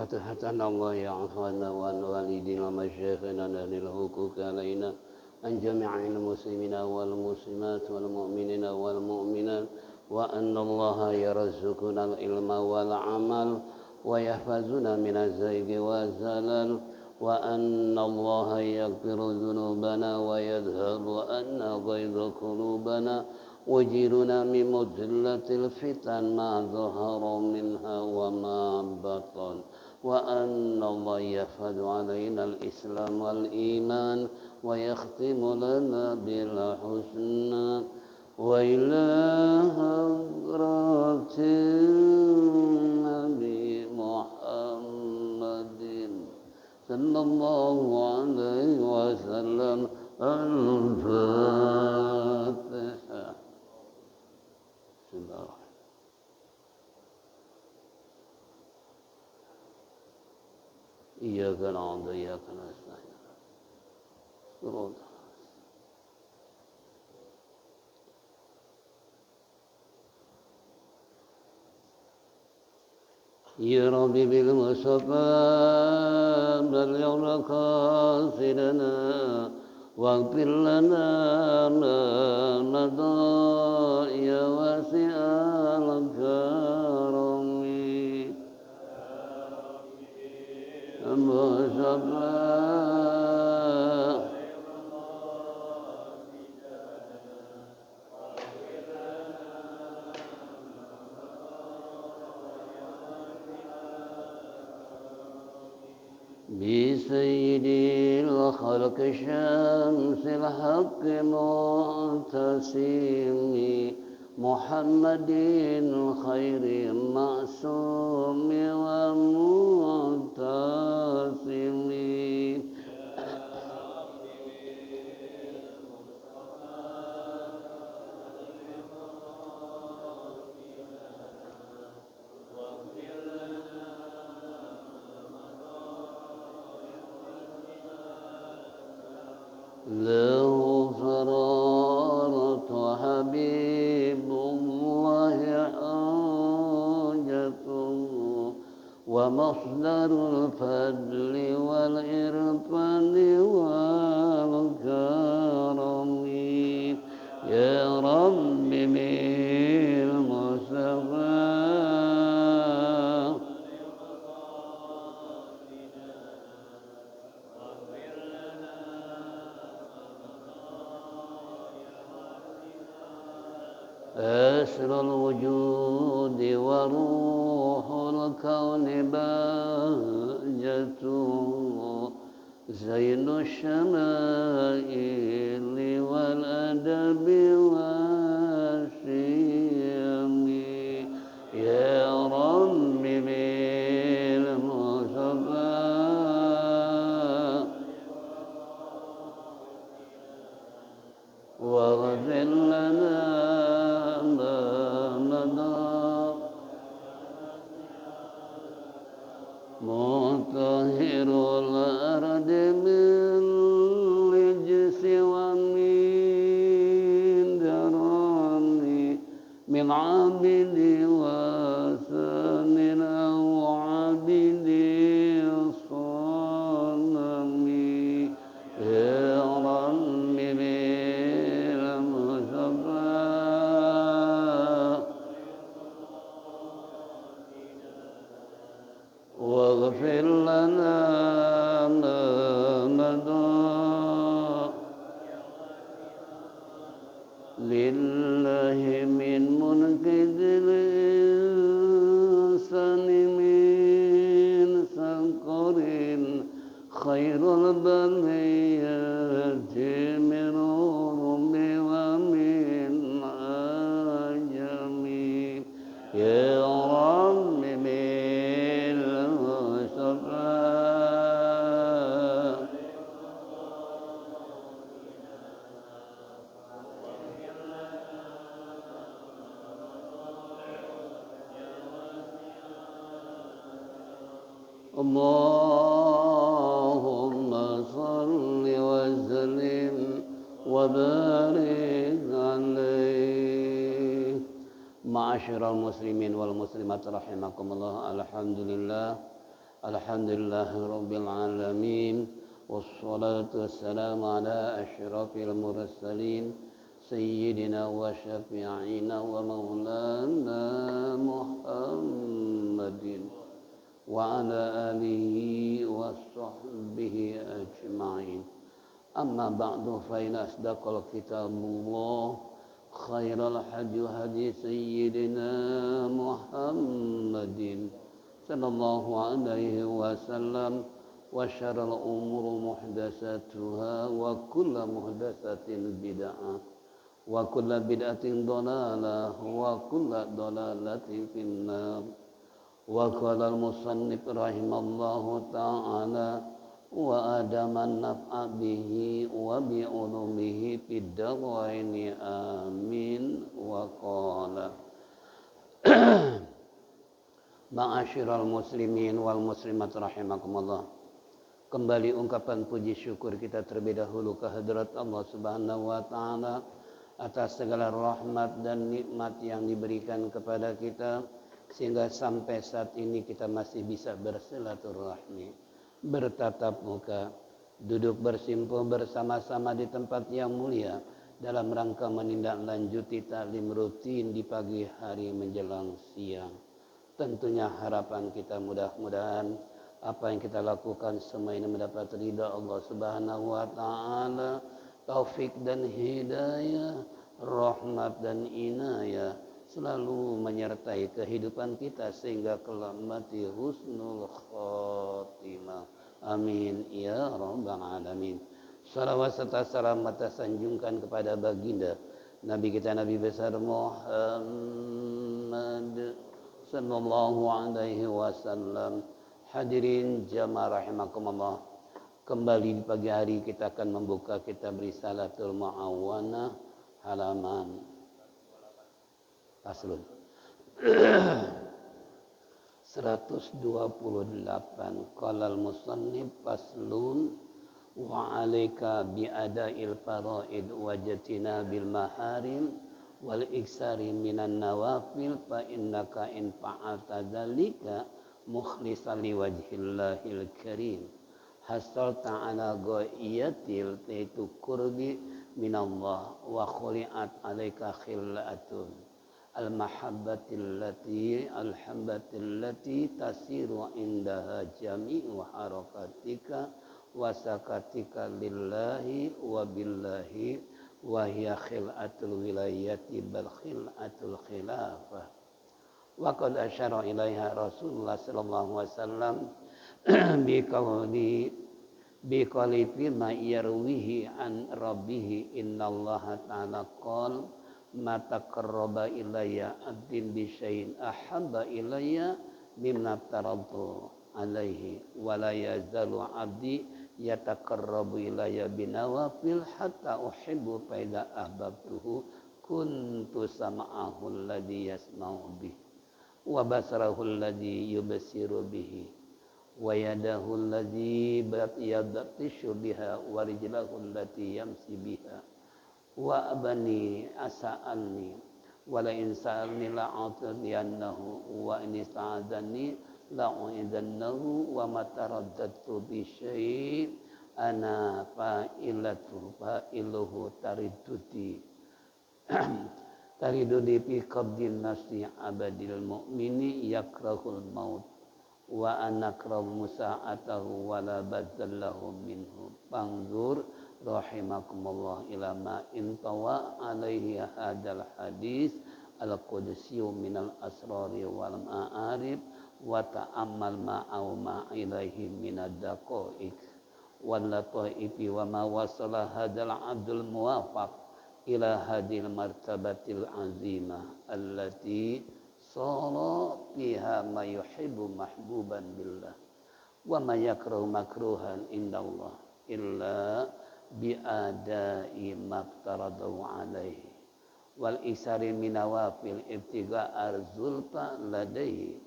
فتحتنا الله يعفونا وعن والدينا ومشايخنا أهل الحقوق علينا عن جميع المسلمين والمسلمات والمؤمنين والمؤمنات وأن الله يرزقنا العلم والعمل ويحفظنا من الزيغ والزلل وأن الله يغفر ذنوبنا ويذهب عنا غيظ قلوبنا ويجيرنا من مذلة الفتن ما ظهر منها وما بطن وأن الله يحفظ علينا الإسلام والإيمان ويختم لنا بالحسنى وإلى حضرة النبي محمد صلى الله عليه وسلم الفاتحة. إياك نعبد وإياك نستعين صراط يا ربي بالمصطفى بلغ مقاصدنا واغفر لنا ما مضى يا واسع الكرم المصطفى بسيد الخلق شمس الحق معتصم محمد خير معصوم ومعتصم له فرارة حبيب الله حاجته ومصدر الفضل والإرفان والكرم يا رب بالمصطفى أسر الوجود وروح الكون بهجته زين الشمائل والأدب والشيم يا رب بالمصطفى واغفر لنا مطهر الأرض من رجس ومن درن من عبد وثن أو عبد صنم يا رب بالمصطفى واغفر لنا ما مضى لله من منقذ الإنسان من سقر خير البرية من رب ومن عجم يا رب اللهم صل وسلم وبارك عليه. Ma'asyiral muslimin wal muslimat rahimakumullah. Alhamdulillah Alhamdulillahi Rabbil Alamin. Wassalatu wassalamu ala ashrafil mursalin Sayyidina wa syafi'ina wa maulana Muhammadin wa ala alihi wa sahbihi ajma'in. Amma ba'du fa inna asdaqal kitabullah khairal hadi sayyidina Muhammadin sallallahu alaihi wasallam wa syarrul umuri muhdatsatuha wa kullu muhdatsatin bid'ah wa kullu bid'atin dhalalah wa kullu dhalalatin finnar. Wa qala al-musannif rahimallahu ta'ala wa adaman naf'a bihi wa bi ulumihi fid daraini amin. Wa qala ma'asyiral muslimin wal muslimat rahimakumullah. Kembali ungkapan puji syukur kita terlebih dahulu kehadrat Allah Subhanahu wa taala atas segala rahmat dan nikmat yang diberikan kepada kita sehingga sampai saat ini kita masih bisa bersilaturahmi, bertatap muka, duduk bersimpuh bersama-sama di tempat yang mulia dalam rangka menindaklanjuti taklim rutin di pagi hari menjelang siang. Tentunya harapan kita mudah-mudahan apa yang kita lakukan semua ini mendapat ridha Allah Subhanahu wa taala, taufik dan hidayah, rahmat dan inayah selalu menyertai kehidupan kita sehingga kelak mati husnul khatimah. Amin ya rabbal alamin. Salawat serta salam atas sanjungkan kepada baginda Nabi kita Nabi besar Muhammad sallallahu alaihi wasallam. Hadirin jamaah rahimakumullah. Kembali di pagi hari kita akan membuka kitab Risalatul Mu'awwanah halaman Faslun 128. Qala al-musannif faslun wa 'alaika bi ada'il fara'id wa jatina bil maharim wal iksari minan nawafil fa innaka in fa'alta dzalika mukhlishan liwajhillahil karim hasalta ala ghaiyatil taitu qurbi minallah wa khuli'at alaika khillatun al mahabbatil lati tasiru indaha jami'u harakatika wa sakatika lillahi wa billahi wa hiya khil'atul wilayati bal khil'atul khilafah. Wa qad asyara ilaiha Rasulullah sallallahu alaihi wasallam bi qawli fi ma yarwihi an rabbih innallaha ta'ala qala ma taqarraba ilayya 'abdin bi syai'in ahabba ilayya mimma taradtu alaihi wa la yazalu 'abdi yataqarrabu ilayya binawafil hatta uhibbu fa idza ahbabtuhu kuntu sam'ahu alladhi yasma'u bihi wa basarahu alladhi yubsiru bihi wa yadahu allati yabtishu biha wa rijlahu allati yamsi biha wa abani asa'alni wa la in sa'alni la'atiyannahu wa in ista'adani la'u'idannahu wa mataraddatu bi syai' ana fa'iluhu tariduti taridudi fi qabdin nafsi abadil mu'mini yakrahul maut wa anakrahu musa'atahu wa la badzallahu minhu panzur rahimakumullah ila ma intawa alaihi hadal hadis al-qudsiyu minal asrari wal ma'arif wa ta'ammal ma'aw ma'ilaihi minad daqaiq wal lataifi wa ma wasala hadal abdul muwafaq ila hadil martabatil azimah allati sara fiha ma yuhibbu mahbuban billah wa ma yakrahu makruhan indallah illa bi adai maftaradahu alaihi wal isari minawafil ibtiga'ar zulfa ladaihi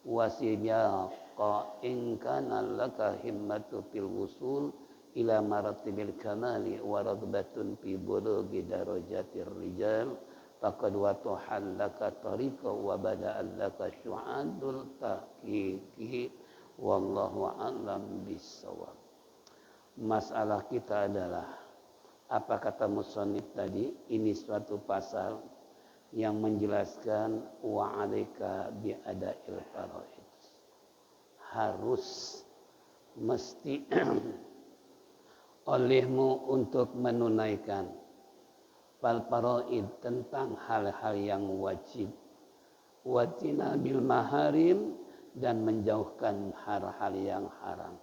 wasiyaqa in kana laka himmatu fil wusul ila maratibil kamali wa radbatun fi bulughi darajatir rijal faqad watuhallaka tariqa wa bada'allaka syu'adul tahqiqi Wallahu a'lam bishawab. Masalah kita adalah apa kata musannif tadi, ini suatu pasal yang menjelaskan wa 'alaika bi ada'il faraid. Harus mesti olehmu untuk menunaikan faraid tentang hal-hal yang wajib, watina bil maharim dan menjauhkan hal-hal yang haram,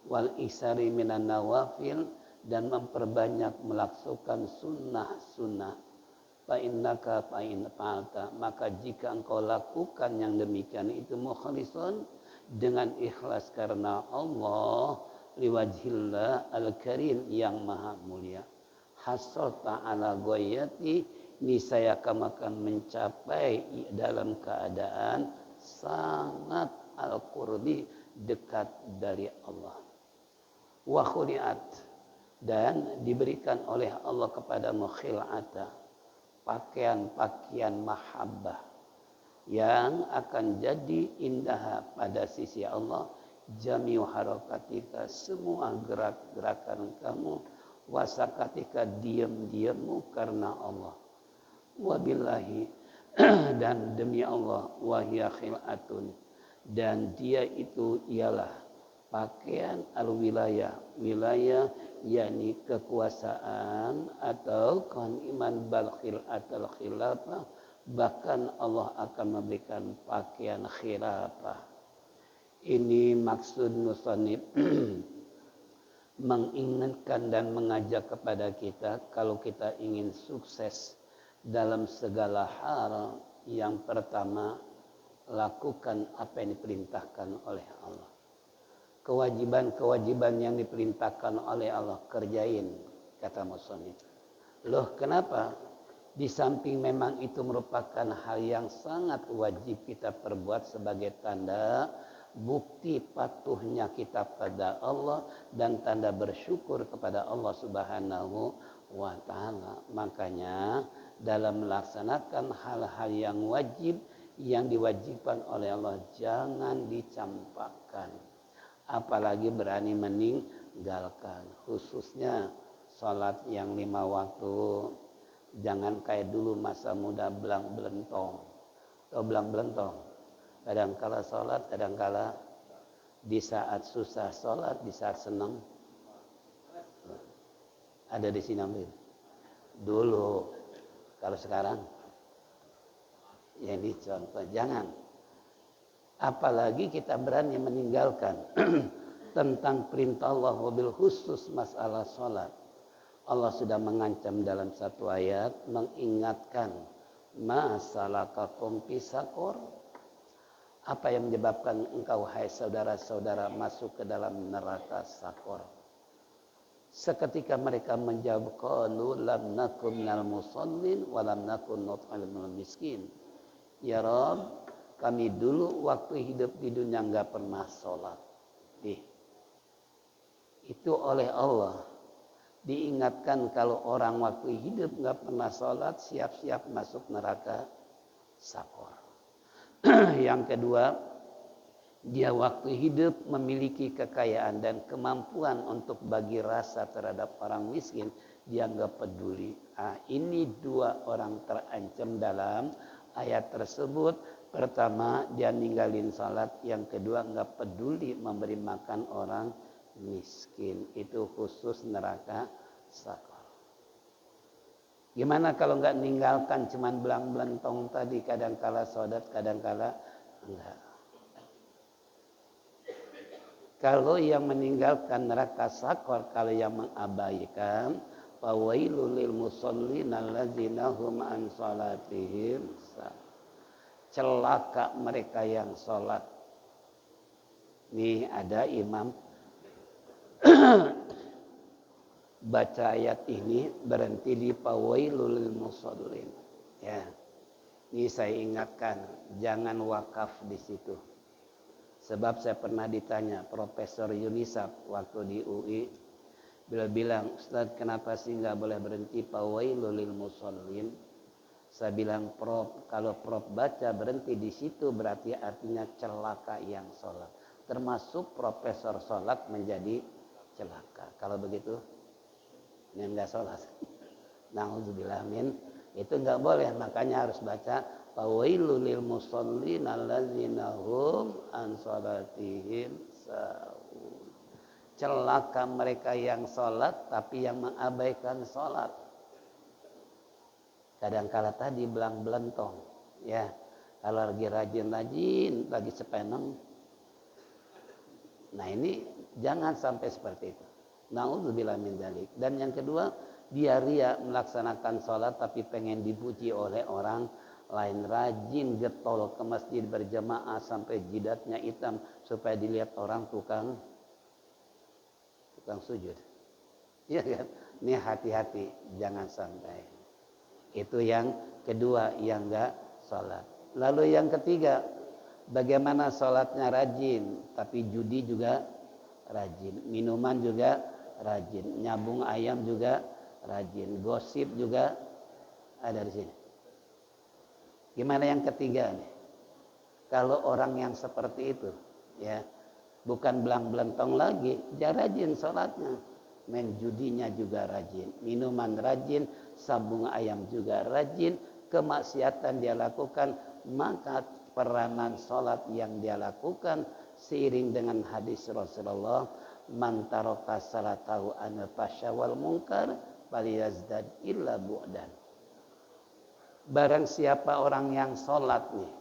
wal isari minan nawafil dan memperbanyak melaksanakan sunnah-sunnah. Fa innaka fa in fa'alta, maka jika engkau lakukan yang demikian itu mukhlishan dengan ikhlas karena Allah, liwajhillah al-karim yang maha mulia, hasalta ala ghayati, niscaya kamu akan mencapai dalam keadaan sangat al-qurbi, dekat dari Allah. Wa khuliat, dan diberikan oleh Allah kepadamu khil'ata, pakaian-pakaian mahabbah yang akan jadi indah pada sisi Allah, jami'u harakatika, semua gerak-gerakan kamu, wasakatika, diam-diammu karena Allah, wabillahi dan demi Allah, wahya khil'atun, dan dia itu ialah pakaian al-wilayah, wilayah yakni kekuasaan atau iman balkhil atau khilafah, bahkan Allah akan memberikan pakaian khilafah. Ini maksud musannif mengingatkan dan mengajak kepada kita, kalau kita ingin sukses dalam segala hal, yang pertama lakukan apa yang diperintahkan oleh Allah. Kewajiban-kewajiban yang diperintahkan oleh Allah kerjain, kata musannif. Loh, kenapa? Di samping memang itu merupakan hal yang sangat wajib kita perbuat sebagai tanda bukti patuhnya kita pada Allah dan tanda bersyukur kepada Allah Subhanahu wa ta'ala. Makanya dalam melaksanakan hal-hal yang wajib, yang diwajibkan oleh Allah, jangan dicampakkan, apalagi berani meninggalkan, khususnya sholat yang 5 waktu. Jangan kayak dulu masa muda belang belentong. Atau belang belentong, kadangkala sholat, kadangkala di saat susah sholat, di saat senang. Ada di sini ambil dulu. Kalau sekarang ya ini contoh, jangan. Apalagi kita berani meninggalkan tentang perintah Allah, wabil khusus masalah sholat. Allah sudah mengancam dalam satu ayat, mengingatkan masalakakum fi saqar, apa yang menyebabkan engkau hai saudara-saudara masuk ke dalam neraka sakor. Seketika mereka menjawab, qalu lam nakun minal musallin wa lam nakun nut'imul miskin. Ya Rabb, kami dulu waktu hidup di dunia enggak pernah sholat. Itu oleh Allah diingatkan, kalau orang waktu hidup enggak pernah sholat, siap-siap masuk neraka sakor. Yang kedua, dia waktu hidup memiliki kekayaan dan kemampuan untuk bagi rasa terhadap orang miskin, dia enggak peduli. Ini 2 orang terancam dalam ayat tersebut. Pertama, dia ninggalin salat. Yang kedua, enggak peduli memberi makan orang miskin. Itu khusus neraka sakor. Gimana kalau enggak ninggalkan, cuman belang-belentong tadi, kadangkala salat, kadangkala enggak. Kalau yang meninggalkan neraka sakor, kalau yang mengabaikan, fawailul lil musallin alladzina hum an salatihim sahun. Celaka mereka yang salat. Nih ada imam baca ayat ini berhenti di fawailul lil musallin. Ya. Ini saya ingatkan, jangan wakaf di situ. Sebab saya pernah ditanya Profesor Yunisab waktu di UI, beliau bilang, Ustaz, kenapa sih nggak boleh berhenti fawailul lil musallin? Saya bilang, Prof, kalau Prof baca berhenti di situ berarti artinya celaka yang sholat. termasuk profesor sholat menjadi celaka. Kalau begitu, ini enggak sholat. Na'udzubillah min, itu enggak boleh. Makanya harus baca fawailul lil musallin alladzina hum an sholatihim sahun. Celaka mereka yang sholat tapi yang mengabaikan sholat. Kadang-kala tadi belang belentong, ya. Kalau lagi rajin-rajin, lagi sepeneng. Nah ini jangan sampai seperti itu. Na'udzubillah min dzalik. Dan yang kedua, dia ria melaksanakan sholat tapi pengen dipuji oleh orang lain. Rajin getol ke masjid berjamaah sampai jidatnya hitam supaya dilihat orang tukang sujud. Iya kan? Ini hati-hati, jangan sampai. Itu yang kedua yang enggak sholat. Lalu yang ketiga, bagaimana sholatnya rajin, tapi judi juga rajin, minuman juga rajin, nyabung ayam juga rajin, gosip juga ada di sini. Gimana yang ketiga nih? Kalau orang yang seperti itu, ya, bukan belang-belentong lagi, dia rajin sholatnya, main judinya juga rajin, minuman rajin, sabung ayam juga rajin, kemaksiatan dia lakukan, maka peranan sholat yang dia lakukan seiring dengan hadis Rasulullah, man taraka salatahu anil fasya wal munkar falyazdad illa bu'dan. Barang siapa orang yang sholat nih,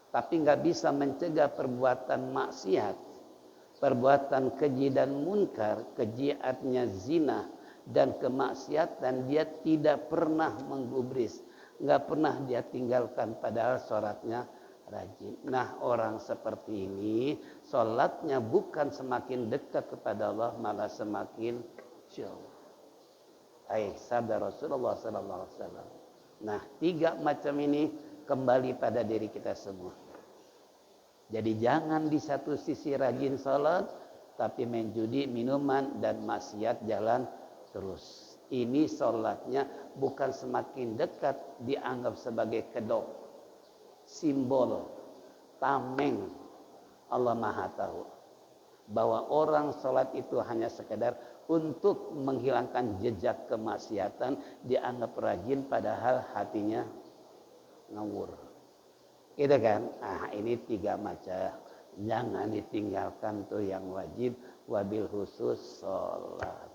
tapi nggak bisa mencegah perbuatan maksiat, perbuatan keji dan munkar, kejiatnya zina dan kemaksiatan, dia tidak pernah menggubris, nggak pernah dia tinggalkan padahal sholatnya rajin. Nah orang seperti ini sholatnya bukan semakin dekat kepada Allah, malah semakin jauh. Sabda Rasulullah SAW. Nah 3 macam ini kembali pada diri kita semua. Jadi jangan di satu sisi rajin sholat, tapi main judi, minuman, dan maksiat jalan terus. Ini sholatnya bukan semakin dekat, dianggap sebagai kedok, simbol, tameng. Allah Maha tahu bahwa orang sholat itu hanya sekedar untuk menghilangkan jejak kemaksiatan, dianggap rajin padahal hatinya ngawur. Gitu kan? Ah ini 3 macam. Jangan ditinggalkan tuh yang wajib, wabil khusus sholat.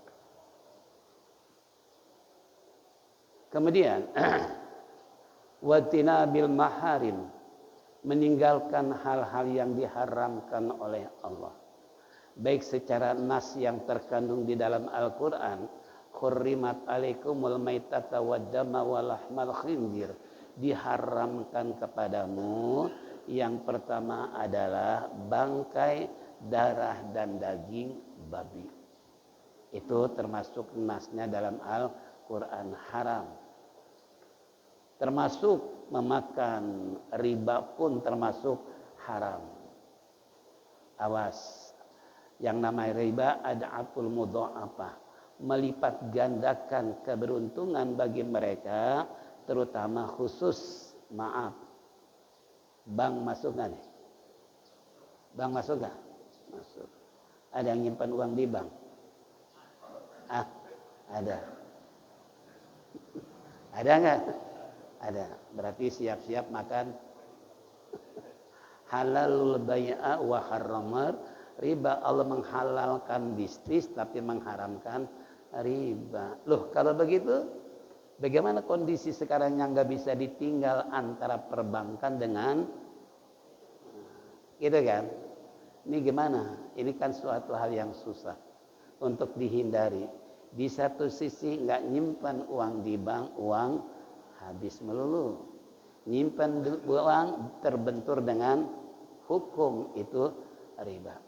Kemudian watina bil maharim, meninggalkan hal-hal yang diharamkan oleh Allah. Baik secara nas yang terkandung di dalam Al-Quran, khurrimat alaikumul maitata waddama walahmal khinzir, diharamkan kepadamu yang pertama adalah bangkai, darah dan daging babi. Itu termasuk nasnya dalam Al-Quran, haram. Termasuk memakan riba pun termasuk haram. Awas, yang namanya riba ada ad'aful mudha'afah, melipat gandakan keberuntungan bagi mereka, terutama khusus, maaf, bank masuk nggak nih? Bank masuk nggak? Masuk. Ada yang nyimpan uang di bank? Ada. Ada nggak? Ada. Berarti siap-siap makan halalul bai'a wa harramar riba. Allah menghalalkan bisnis tapi mengharamkan riba. Loh, kalau begitu bagaimana kondisi sekarang yang nggak bisa ditinggal antara perbankan dengan gitu kan? Ini gimana? Ini kan suatu hal yang susah untuk dihindari. Di satu sisi nggak nyimpan uang di bank, uang habis melulu. Nyimpan uang terbentur dengan hukum, itu riba.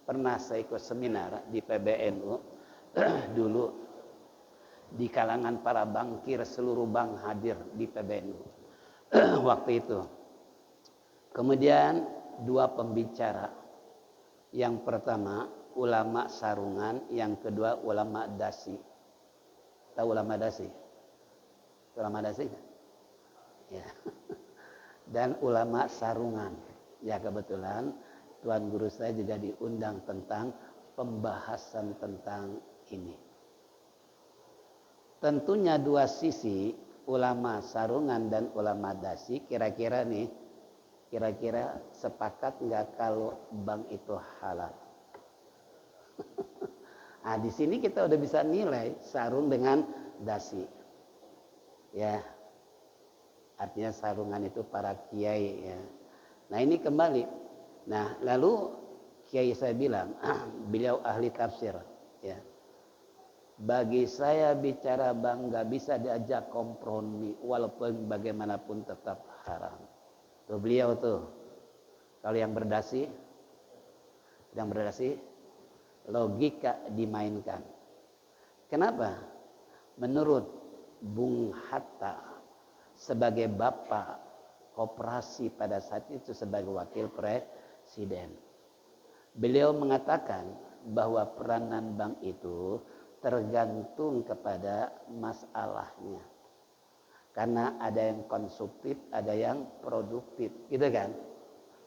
Pernah saya ikut seminar di PBNU dulu, di kalangan para bankir, seluruh bank hadir di PBNU waktu itu. Kemudian 2 pembicara, yang pertama ulama sarungan, yang kedua ulama dasi. Tahu ulama dasi? Ulama dasi? Ya. Dan ulama sarungan. Ya kebetulan Tuan guru saya juga diundang tentang pembahasan tentang ini. Tentunya dua sisi, ulama sarungan dan ulama dasi, kira-kira sepakat nggak kalau bank itu halal? Nah, di sini kita udah bisa nilai sarung dengan dasi. Ya. Artinya sarungan itu para kiai ya. Nah, ini kembali. Nah, lalu kiai saya bilang, beliau ahli tafsir ya. Bagi saya bicara bank nggak bisa diajak kompromi walaupun bagaimanapun tetap haram. Tuh beliau tuh. Kalau yang berdasi logika dimainkan. Kenapa? Menurut Bung Hatta sebagai bapak koperasi pada saat itu sebagai wakil presiden, beliau mengatakan bahwa peranan bank itu tergantung kepada masalahnya. Karena ada yang konsumtif, ada yang produktif, gitu kan?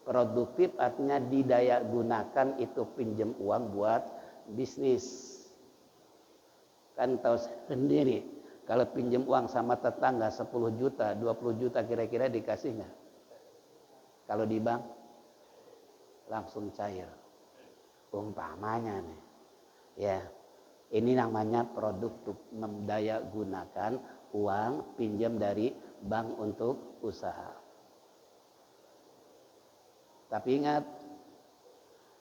Produktif artinya didaya gunakan itu pinjam uang buat bisnis. Kan tahu sendiri, kalau pinjam uang sama tetangga 10 juta, 20 juta kira-kira dikasih nggak? Kalau di bank langsung cair. Umpamanya nih, ya ini namanya produktif, mendaya gunakan uang pinjam dari bank untuk usaha. Tapi ingat,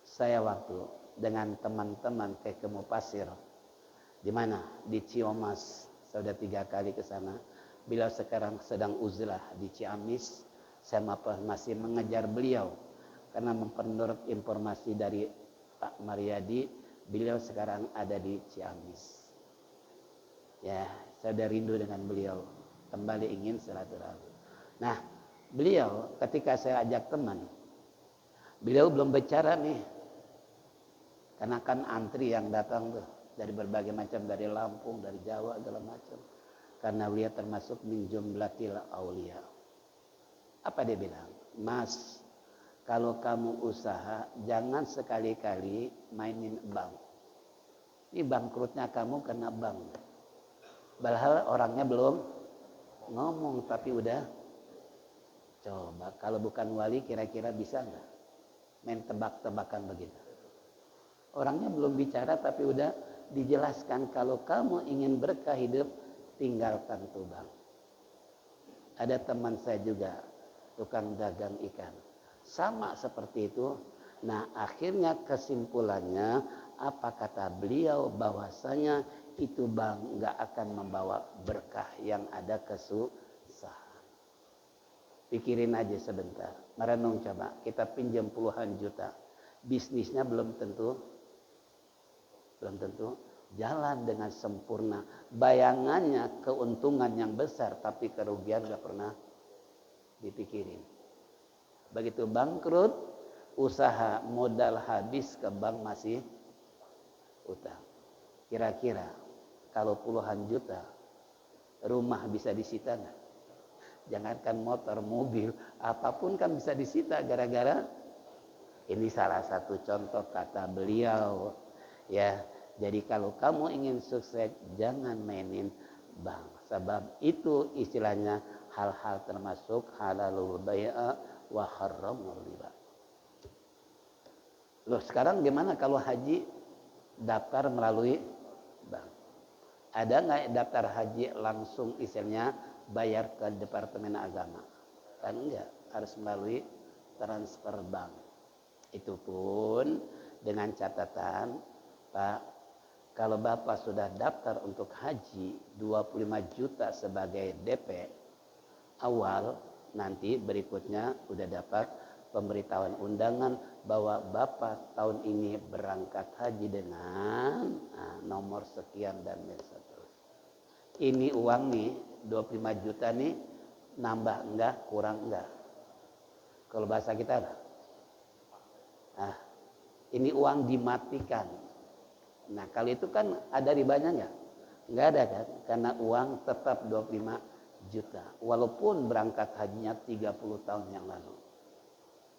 saya waktu dengan teman-teman ke Kemu Pasir, di mana? Di Ciamis. Saya sudah 3 kali ke sana. Beliau sekarang sedang uzlah di Ciamis. Saya masih mengejar beliau karena menurut informasi dari Pak Mariadi, beliau sekarang ada di Ciamis. Ya, saya sudah rindu dengan beliau. Kembali ingin silaturahmi. Nah, beliau ketika saya ajak teman, beliau belum bicara nih, karena kan antri yang datang tuh dari berbagai macam, dari Lampung, dari Jawa, segala macam. Karena beliau termasuk min jumlatil aulia. Apa dia bilang? Mas, kalau kamu usaha, jangan sekali-kali mainin bank. Ini bangkrutnya kamu kena bank. Padahal orangnya belum ngomong, tapi udah coba. Kalau bukan wali, kira-kira bisa nggak main tebak-tebakan begitu? Orangnya belum bicara tapi udah dijelaskan, kalau kamu ingin berkah hidup, tinggalkan tuh bank. Ada teman saya juga tukang dagang ikan, sama seperti itu. Nah, akhirnya kesimpulannya apa kata beliau, bahwasanya itu bank nggak akan membawa berkah, yang ada kesusahan. Pikirin aja sebentar, merenung coba. Kita pinjam puluhan juta, bisnisnya belum tentu jalan dengan sempurna. Bayangannya keuntungan yang besar, tapi kerugian nggak pernah dipikirin. Begitu bangkrut, usaha modal habis, ke bank masih utang. Kira-kira kalau puluhan juta, rumah bisa disita nggak? Jangankan motor, mobil, apapun kan bisa disita gara-gara ini. Salah satu contoh kata beliau ya. Jadi kalau kamu ingin sukses, jangan mainin bank. Sebab itu istilahnya hal-hal termasuk halalul bai'a wa haramul riba. Loh, sekarang gimana kalau haji daftar melalui bank? Ada nggak daftar haji langsung istilahnya bayar ke Departemen Agama? Kan enggak, harus melalui transfer bank. Itu pun dengan catatan, Pak, kalau Bapak sudah daftar untuk haji 25 juta sebagai DP awal, nanti berikutnya udah dapat pemberitahuan undangan bahwa Bapak tahun ini berangkat haji dengan nomor sekian dan seterusnya. Ini uang nih 25 juta nih, nambah enggak, kurang enggak? Kalau bahasa kita apa? Ini uang dimatikan. Nah, kalau itu kan ada ribanya enggak? Enggak ada kan? Karena uang tetap 25 juta. Walaupun berangkat hajinya 30 tahun yang lalu.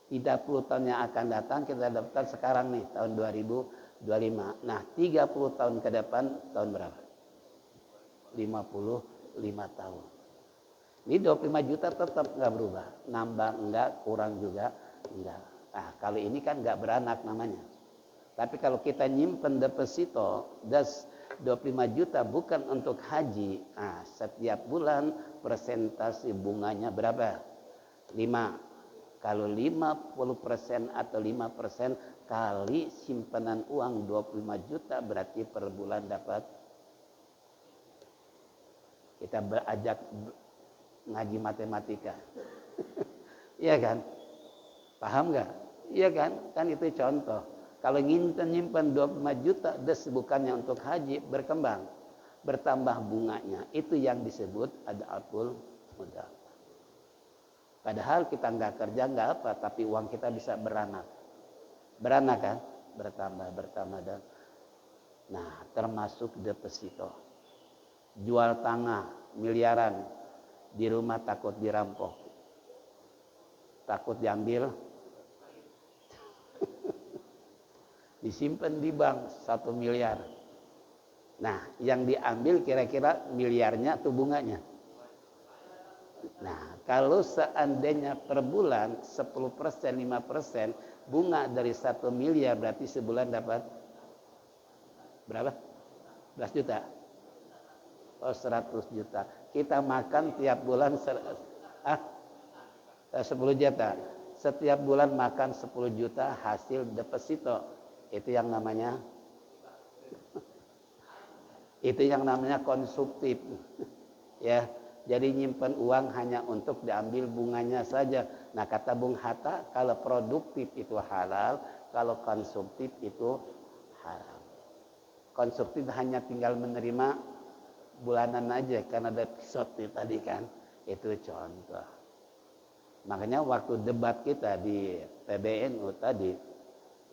30 tahun yang akan datang kita daftar sekarang nih tahun 2025. Nah 30 tahun ke depan tahun berapa? 55 tahun. Ini 25 juta tetap nggak berubah. Nambah enggak, kurang juga enggak. Nah kalau ini kan nggak beranak namanya. Tapi kalau kita nyimpen deposito das 25 juta bukan untuk haji. Nah, setiap bulan persentase bunganya berapa? 5. Kalau 50% atau 5% kali simpanan uang 25 juta berarti per bulan dapat. Kita berakajak ngaji matematika. Iya kan? Paham nggak? Iya kan? Kan itu contoh. Kalau nyimpan 25 juta, das bukannya untuk haji, berkembang. Bertambah bunganya. Itu yang disebut ada akul modal. Padahal kita nggak kerja, nggak apa, tapi uang kita bisa beranak. Beranak kan? Bertambah. Dan nah, termasuk deposito. Jual tanah, miliaran. Di rumah takut dirampok. Takut diambil. Disimpan di bank 1 miliar. Nah, yang diambil kira-kira miliarnya atau bunganya? Nah, kalau seandainya per bulan 10%, 5% bunga dari 1 miliar berarti sebulan dapat berapa? 11 juta. Oh, 100 juta. Kita makan tiap bulan 10 juta. Setiap bulan makan 10 juta hasil deposito. Itu yang namanya konsumtif. Ya. Jadi nyimpan uang hanya untuk diambil bunganya saja. Nah kata Bung Hatta, kalau produktif itu halal, kalau konsumtif itu haram. Konsumtif hanya tinggal menerima bulanan aja, karena ada episode tadi kan, itu contoh. Makanya waktu debat kita di PBNU tadi,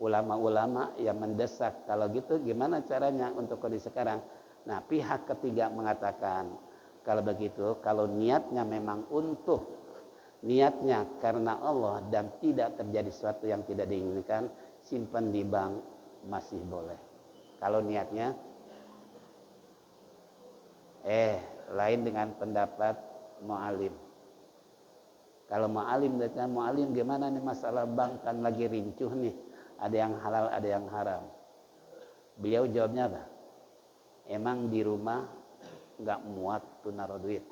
ulama-ulama yang mendesak, kalau gitu gimana caranya untuk kondisi sekarang? Nah pihak ketiga mengatakan, kalau begitu, kalau niatnya memang untuk niatnya karena Allah dan tidak terjadi sesuatu yang tidak diinginkan, simpan di bank masih boleh. Kalau niatnya lain dengan pendapat mu'alim. Kalau mu'alim gimana nih masalah bank kan lagi rincuh nih, ada yang halal ada yang haram. Beliau jawabnya apa? Emang di rumah nggak muat tuh naruh duit.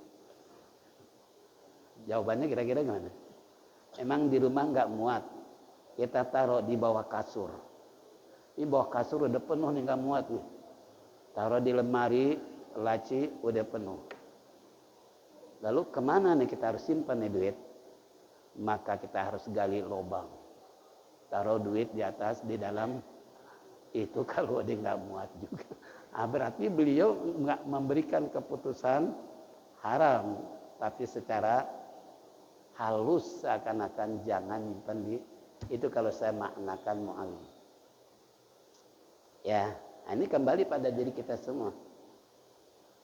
Jawabannya kira-kira gimana? Emang di rumah nggak muat, kita taruh di bawah kasur. Di bawah kasur udah penuh nih, nggak muat nih. Taruh di lemari, laci udah penuh. Lalu kemana nih kita harus simpan nih duit? Maka kita harus gali lubang. Taruh duit di atas, di dalam. Itu kalau udah nggak muat juga. Berarti beliau nggak memberikan keputusan haram, tapi secara halus seakan-akan jangan nyimpan di itu, kalau saya maknakan mu'alim. Ya, ini kembali pada diri kita semua.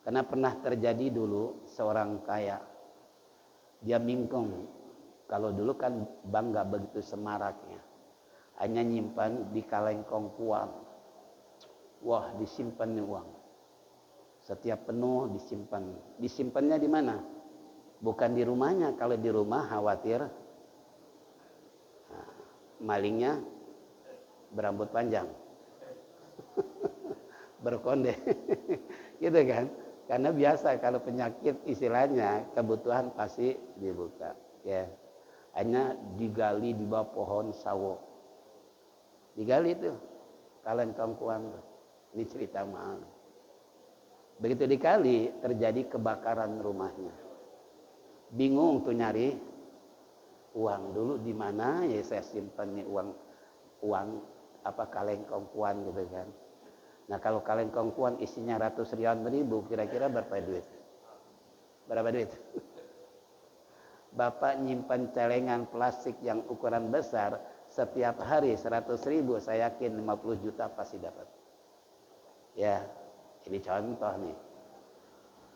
Karena pernah terjadi dulu seorang kaya, dia mingkong. Kalau dulu kan bank nggak begitu semaraknya, hanya nyimpan di kaleng kongkuang. Wah, disimpan nih uang. Setiap penuh disimpan. Disimpannya di mana? Bukan di rumahnya. Kalau di rumah khawatir malingnya berambut panjang. Berkonde. Gitu kan? Karena biasa kalau penyakit istilahnya kebutuhan pasti dibuka. Ya. Hanya digali di bawah pohon sawo. Digali itu kaleng kongkuang. Ini cerita mahal. Begitu dikali terjadi kebakaran rumahnya. Bingung tuh nyari uang dulu di mana ya saya simpan nih uang apa kaleng kongkuan gitu kan. Nah kalau kaleng kongkuan isinya ratus ribu kira-kira berapa duit? Berapa duit? Bapak nyimpan celengan plastik yang ukuran besar setiap hari 100.000, saya yakin 50 juta pasti dapat. Ya, ini contoh nih.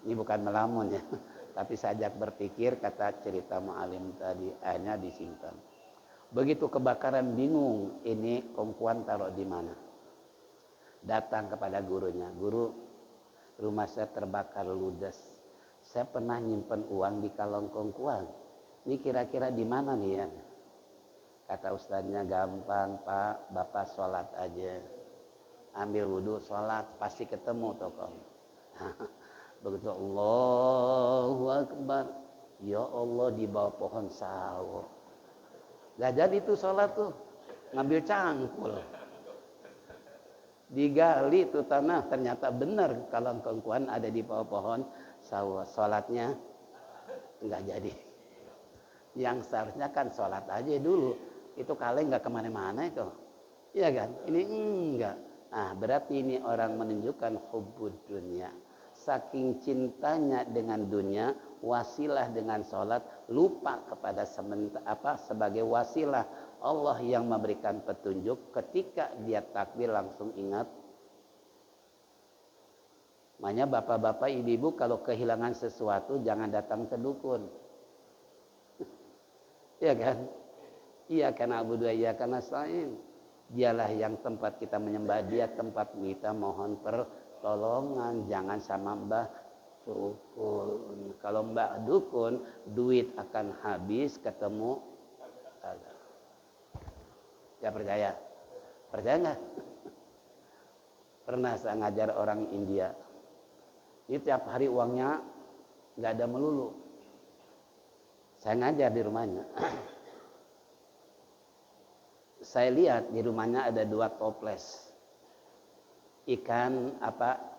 Ini bukan melamun ya, tapi saya ajak berpikir kata cerita mu'alim tadi, hanya disimpan. Begitu kebakaran bingung, ini kongkuan taruh di mana. Datang kepada gurunya, guru, rumah saya terbakar ludes. Saya pernah nyimpen uang di kalong kongkuan. Ini kira-kira di mana nih ya? Kata ustadznya, gampang pak, bapak sholat aja. Ambil wudhu, sholat, pasti ketemu tokoh. Begitu Allahu Akbar, ya Allah di bawah pohon sawo. Gak jadi tuh sholat tuh, ngambil cangkul. Digali tuh tanah, ternyata benar kalau kongkuan ada di bawah pohon sawo. Sholatnya nggak jadi. Yang seharusnya kan sholat aja dulu. Itu kaleng nggak kemana-mana itu. Iya kan? Ini enggak. Nah, berarti ini orang menunjukkan hubbud dunia. Saking cintanya dengan dunia, wasilah dengan sholat, lupa kepada sebagai wasilah Allah yang memberikan petunjuk. Ketika dia takbir langsung ingat. Makanya bapak-bapak, ibu-ibu kalau kehilangan sesuatu jangan datang ke dukun. Iya kan? Iya karena Abu Dua, iya karena Sa'in. Dialah yang tempat kita menyembah dia, tempat kita mohon pertolongan. Jangan sama mbah dukun. Kalau mbah dukun, duit akan habis, ketemu kagak. Gak percaya? Percaya nggak? Pernah saya ngajar orang India. Ini tiap hari uangnya nggak ada melulu. Saya ngajar di rumahnya. Saya lihat di rumahnya ada 2 toples ikan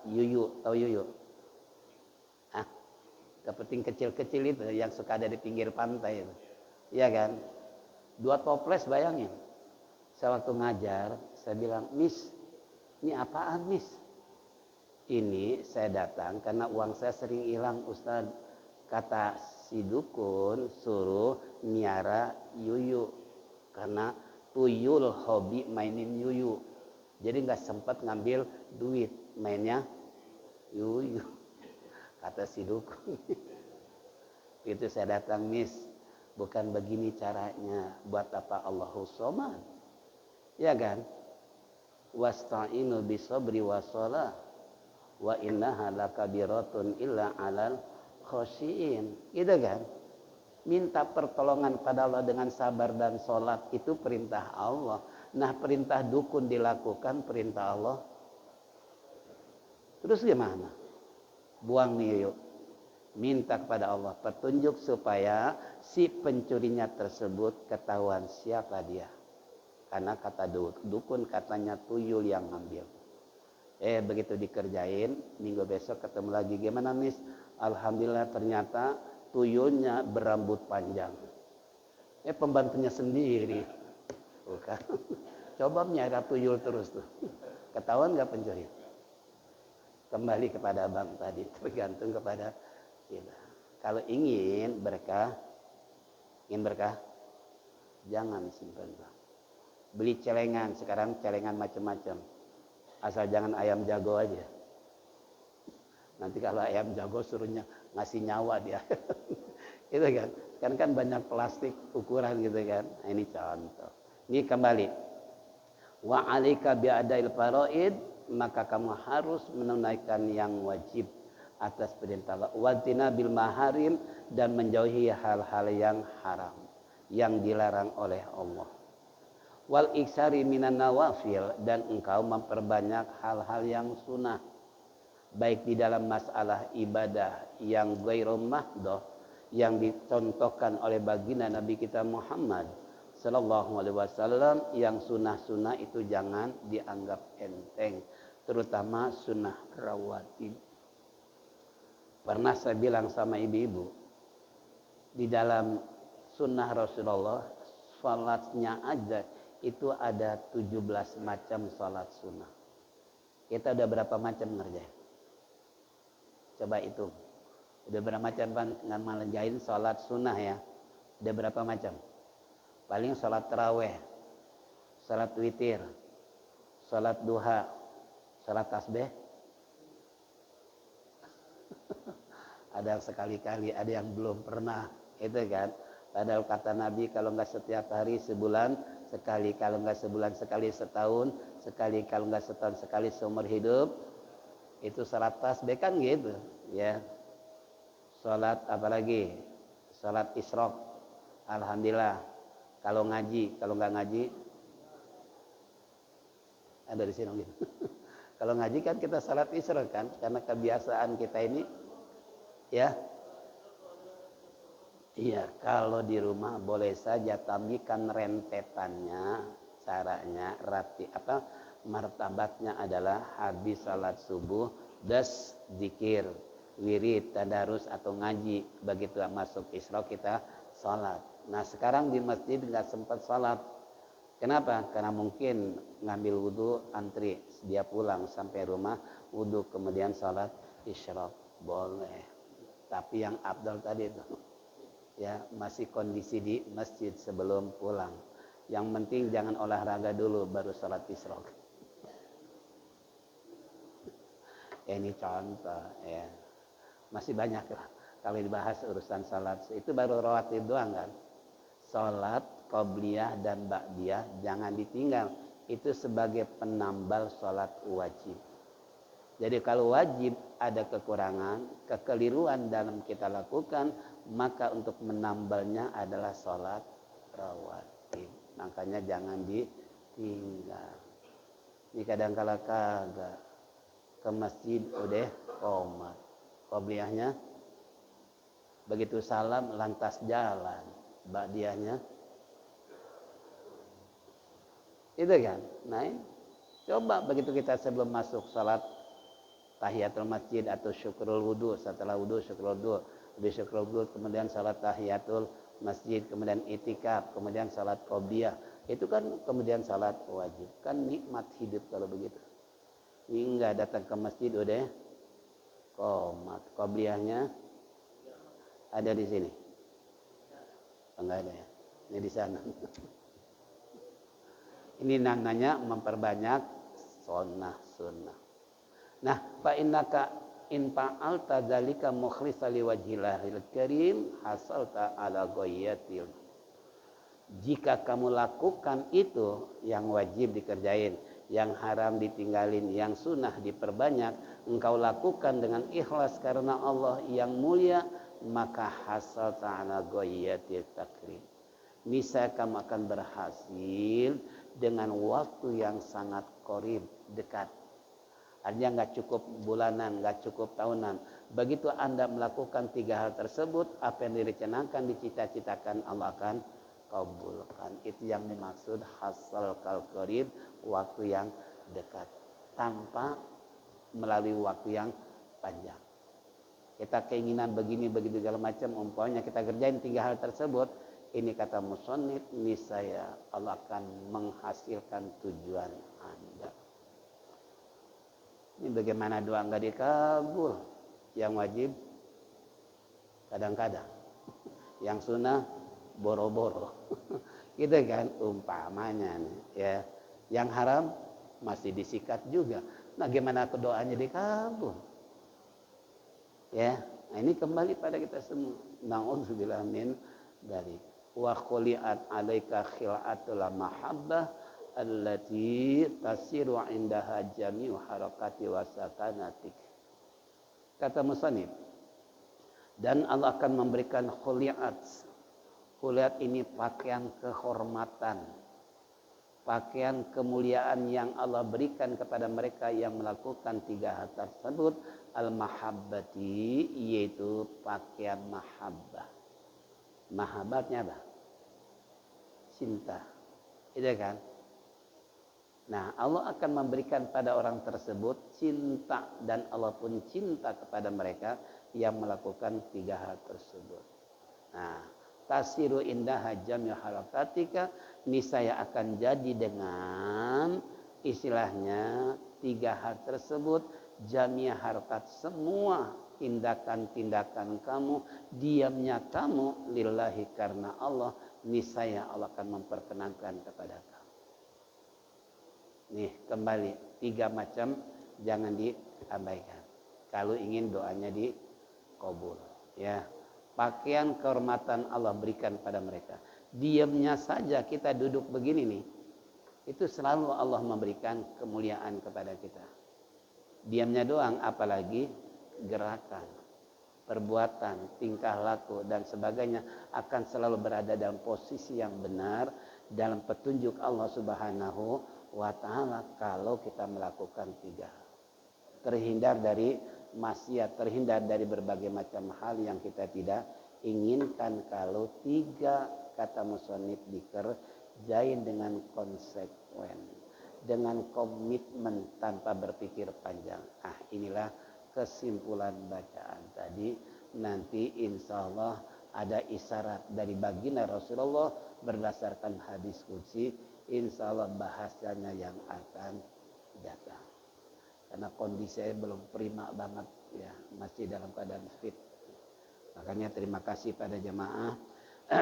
yuyu, tahu yuyu? Kepiting kecil-kecil itu yang suka ada di pinggir pantai itu. Iya kan? 2 toples, bayangin. Saya waktu ngajar, saya bilang, Miss, ini apaan Miss? Ini saya datang karena uang saya sering hilang Ustaz. Kata si dukun suruh miara yuyu karena tuyul hobi mainin yuyu. Jadi nggak sempat ngambil duit, mainnya yuyu. Kata si dukun. Itu saya datang, Miss, bukan begini caranya. Buat apa Allahus Somad? Ya kan? Wasta'inu bisabri wassalah wa innaha lakabiratun illa 'alal khosyiin. Gitu kan? Minta pertolongan pada Allah dengan sabar dan sholat itu perintah Allah. Nah, perintah dukun dilakukan, perintah Allah. Terus gimana? Buang nih yuk. Minta kepada Allah petunjuk supaya si pencurinya tersebut ketahuan siapa dia. Karena kata dukun katanya tuyul yang ngambil. Begitu dikerjain, minggu besok ketemu lagi. Gimana Miss? Alhamdulillah ternyata tuyulnya berambut panjang. Pembantunya sendiri. Bukan. Coba miara tuyul terus tuh. Ketahuan nggak pencuri? Kembali kepada abang tadi, tergantung kepada kita. Kalau ingin berkah, jangan simpan. Beli celengan, sekarang celengan macam-macam. Asal jangan ayam jago aja. Nanti kalau ayam jago suruhnya ngasih nyawa dia. Itu kan banyak plastik ukuran gitu kan. Nah, ini contoh. Ini kembali. Wa 'alaika bi'adail faraid, maka kamu harus menunaikan yang wajib atas perintah Allah. Watina bil maharim, dan menjauhi hal-hal yang haram yang dilarang oleh Allah. Wal iksari minan nawafil, dan engkau memperbanyak hal-hal yang sunnah, baik di dalam masalah ibadah yang ghairu mahdoh, yang dicontohkan oleh baginda Nabi kita Muhammad sallallahu alaihi wasallam. Yang sunnah-sunnah itu jangan dianggap enteng, terutama sunnah rawatib. Pernah saya bilang sama ibu-ibu, di dalam sunnah Rasulullah, salatnya aja itu ada 17 macam salat sunnah. Kita udah berapa macam ngerjain? Coba hitung. Udah berapa macam ngerjain salat sunnah ya? Udah berapa macam? Paling salat taraweh, salat witir, salat duha, salat tasbih. Ada yang sekali-kali, ada yang belum pernah, itu kan. Padahal kata Nabi kalau nggak setiap hari sebulan sekali, kalau nggak sebulan sekali setahun sekali, kalau nggak setahun sekali seumur hidup. Itu salat tasbih kan gitu, ya. Salat apalagi? Salat isyraq. Alhamdulillah. Kalau ngaji, kalau nggak ngaji ada di sini gitu. Kalau ngaji kan kita salat isyraq kan, karena kebiasaan kita ini, ya. Iya, kalau di rumah boleh saja, tapi kan rentetannya, caranya, martabatnya adalah habis salat subuh, das zikir, wirid, tadarus atau ngaji. Begitu masuk isyraq kita salat. Nah sekarang di masjid nggak sempat salat. Kenapa? Karena mungkin ngambil wudhu, antri, dia pulang sampai rumah, wudhu kemudian salat isyraq. Boleh. Tapi yang afdal tadi itu, ya, masih kondisi di masjid sebelum pulang. Yang penting jangan olahraga dulu baru salat isyraq. Ya, ini contoh, ya. Masih banyak lah kalau dibahas urusan salat. Itu baru rawatib doang kan. Salat qobliyah dan ba'diyah jangan ditinggal. Itu sebagai penambal salat wajib. Jadi kalau wajib ada kekurangan, kekeliruan dalam kita lakukan, maka untuk menambalnya adalah sholat rawatib. Makanya jangan ditinggal. Ini kadang-kala kagak ke masjid udah qomat. Qobliyahnya begitu salam lantas jalan. Ba'diyahnya itu kan. Nah, coba begitu kita sebelum masuk salat tahiyatul masjid atau syukrul wudu, setelah wudu syukrul wudu, habis syukrul wudu kemudian salat tahiyatul masjid, kemudian itikaf, kemudian salat qobliyah. Itu kan kemudian salat wajib. Kan nikmat hidup kalau begitu. Ini enggak datang ke masjid udah qomat. Qobliyahnya ada di sini. Enggak ada ya. Ini di sana. Ini namanya memperbanyak sunnah. Nah, fa innaka in fa'alta dzalika mukhlishan liwajhillahil karim hasalta ala ghayyatil. Jika kamu lakukan itu, yang wajib dikerjain, yang haram ditinggalin, yang sunnah diperbanyak, engkau lakukan dengan ikhlas karena Allah yang mulia, maka hasalta ala ghayyatil takrim. Niscaya kamu akan berhasil dengan waktu yang sangat qarib, dekat. Artinya nggak cukup bulanan, nggak cukup tahunan. Begitu Anda melakukan 3 hal tersebut, apa yang direncanakan, dicita-citakan, Allah akan kabulkan. Itu yang dimaksud hasal kal qarib, waktu yang dekat, tanpa melalui waktu yang panjang. Kita keinginan begini, begitu segala macam, umpamanya kita kerjain 3 hal tersebut, ini kata musannif, niscaya Allah akan menghasilkan tujuan Anda. Ini bagaimana doa enggak dikabul? Yang wajib kadang-kadang, yang sunnah boro-boro. Gitu kan umpamanya nih, ya. Yang haram masih disikat juga. Nah, gimana doanya dikabul? Ya, nah ini kembali pada kita semua. Na'udzubillah min dzalik. Wa khuli'at 'alaika khil'atul mahabbah allati tasiru indaha jami'u harakati wa sakanatik. Kata musannif, dan Allah akan memberikan khuli'at. Khuli'at ini pakaian kehormatan, pakaian kemuliaan yang Allah berikan kepada mereka yang melakukan 3 hal tersebut. Al-mahabbati, yaitu pakaian mahabbah. Mahabbatnya apa? Cinta. Itu kan? Nah, Allah akan memberikan pada orang tersebut cinta, dan Allah pun cinta kepada mereka yang melakukan 3 hal tersebut. Nah, tasiru indaha jami'u harakatika, niscaya akan jadi dengan istilahnya 3 hal tersebut, jami'u harakat, semua tindakan-tindakan kamu, diamnya kamu lillahi karena Allah, niscaya Allah akan memperkenankan kepada kamu. Nih kembali 3 macam, jangan diabaikan kalau ingin doanya dikabul, ya. Pakaian kehormatan Allah berikan pada mereka. Diamnya saja kita duduk begini nih, itu selalu Allah memberikan kemuliaan kepada kita. Diamnya doang, apalagi gerakan, perbuatan, tingkah laku dan sebagainya akan selalu berada dalam posisi yang benar dalam petunjuk Allah Subhanahu wa taala kalau kita melakukan 3. Terhindar dari maksiat, terhindar dari berbagai macam hal yang kita tidak inginkan kalau 3 kata musannif dikerjain dengan konsekuen, dengan komitmen tanpa berpikir panjang. Inilah kesimpulan bacaan tadi. Nanti insya Allah ada isyarat dari baginda Rasulullah berdasarkan hadis qudsi, insya Allah bahasanya yang akan datang. Karena kondisi saya belum prima banget ya, masih dalam keadaan fit. Makanya terima kasih pada jemaah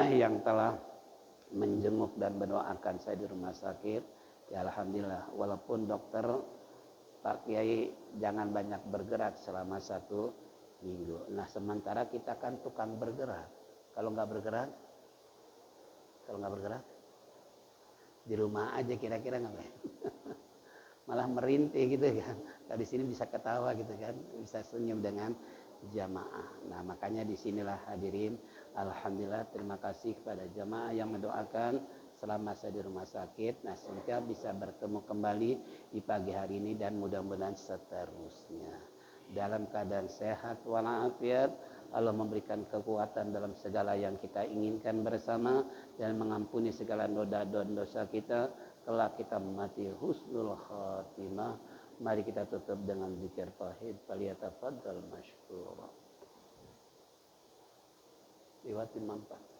yang telah menjenguk dan mendoakan saya di rumah sakit. Ya alhamdulillah, walaupun dokter Pak Kiai jangan banyak bergerak selama 1 minggu. Nah sementara kita kan tukang bergerak. Kalau nggak bergerak di rumah aja kira-kira ngapain? Malah merintih gitu kan. Nah, di sini bisa ketawa gitu kan, bisa senyum dengan jamaah. Nah makanya disinilah hadirin, alhamdulillah terima kasih kepada jamaah yang mendoakan selama saya di rumah sakit. Nah semoga bisa bertemu kembali di pagi hari ini dan mudah-mudahan seterusnya dalam keadaan sehat walafiat. Allah memberikan kekuatan dalam segala yang kita inginkan bersama dan mengampuni segala noda dan dosa kita. Kelak kita mati husnul khatimah. Mari kita tutup dengan zikir tauhid. Faliyatafaddal masykur. Liwatin manfaat.